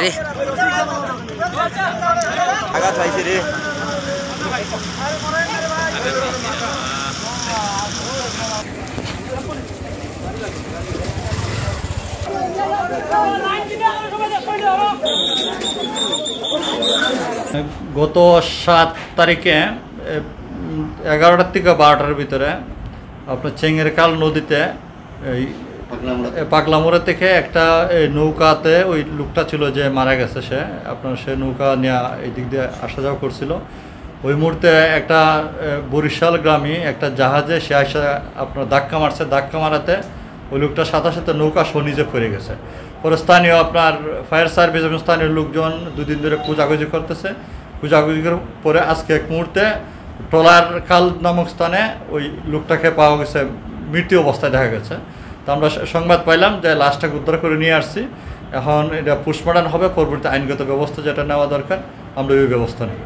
রে আঘাত পাইছে রে গত 7 তারিখে 11টা থেকে 12টার ভিতরে আপনার চেঙ্গেরকাল নদীতে এই পাগলামোড়া থেকে একটা নৌকাতে ওই লোকটা ছিল যে মারা গেছে সে আপনার সে নৌকা নিয়ে এই দিক দিয়ে আসা যাওয়া করছিল ওই মুহূর্তে একটা বরিশাল গ্রামে একটা জাহাজে সে আসা আপনার ধাক্কা মারছে ধাক্কা মারাতে ওই লোকটা সাথে সাথে নৌকা সহ নিজে পড়ে গেছে পরে স্থানীয় আপনার ফায়ার সার্ভিস এবং স্থানীয় লোকজন দুদিন ধরে খোঁজাখুঁজি করতেছে খোঁজাখুঁজির পরে আজকে এক মুহূর্তে ট্রলার খাল নামক স্থানে ওই লোকটাকে পাওয়া গেছে মৃত্যু অবস্থায় দেখা গেছে তো আমরা সংবাদ পাইলাম যে লাশটাকে উদ্ধার করে নিয়ে আসছি এখন এটা পোস্টমর্টম হবে পরবর্তী আইনগত ব্যবস্থা যেটা নেওয়া দরকার আমরা ওই ব্যবস্থা নেব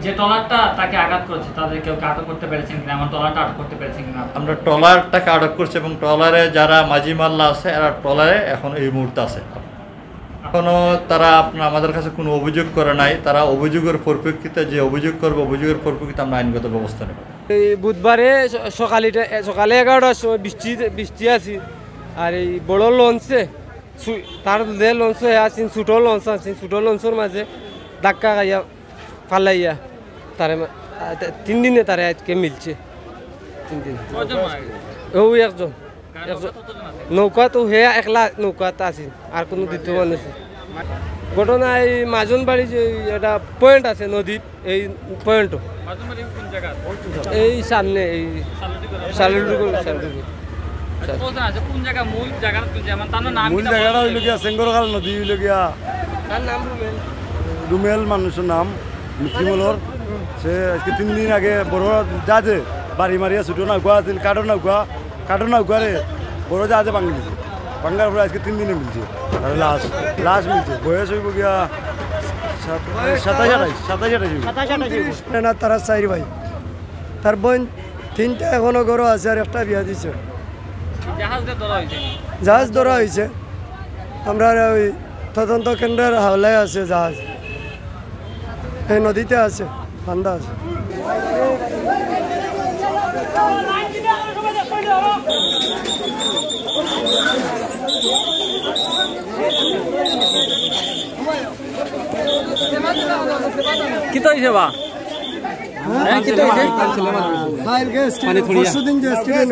যে ট্রলারটা তাকে আঘাত করেছে তাদের কেউ আটক করতে পেরেছেন কিনা আমার ট্রলারটা আটক করতে পেরেছেন কিনা আমরা ট্রলারটাকে আটক করছি এবং ট্রলারে যারা মাঝি মাল্লা আছে এরা ট্রলারে এখন এই মুহূর্তে আছে এখনও তারা আপনার আমাদের কাছে কোনো অভিযোগ করে নাই তারা অভিযোগের পরিপ্রেক্ষিতে যে অভিযোগ করবে অভিযোগের পরিপ্রেক্ষিতে আমরা আইনগত ব্যবস্থা নেব এই বুধবারে সকালে 11টার সময় বৃষ্টি আছে আর এই বড় লঞ্চে তার যে লঞ্চ আছেন ছোটো লঞ্চ আছেন ছোটো লঞ্চের মাঝে ধাক্কা খাইয়া ফালাইয়া তারে 3 দিনে তারে আজকে মিলছে 3 দিন ও একজন নৌকা তো হে একলা নৌকাতে আছেন আর কোনো দ্বিতীয় মানুষ ঘটনা এই মাজন বাড়ি যে একটা পয়েন্ট আছে নদীর এই পয়েন্ট এই সামনে এই মূল জায়গাটা হইল গিয়া সেঙ্গরখাল নদী হইল গিয়া রুমেল মানুষের নাম মিথিমলর সে আজকে 3 দিন আগে বড় জাহাজে বাড়ি মারিয়া ছোটো নৌকা আছিল কাঠর নৌকারে বড় জাহাজে ভাঙি দিছে ভাঙার পরে আজকে 3 দিনে মিলছে আর লাশ মিলছে বয়স হইব গিয়া 27-28 না তারা 4 ভাই তার বোন 3টা এখনো ঘর আছে আর একটা বিয়া দিছে জাহাজ ধরা হয়েছে আমরা ওই তদন্ত কেন্দ্রের হাওলায় আছে জাহাজ এই নদীতে আছে বান্দা আছে কি তো হইছে বা কি তো হইছে ফাইল গেস পরশুদিন যে স্কিডে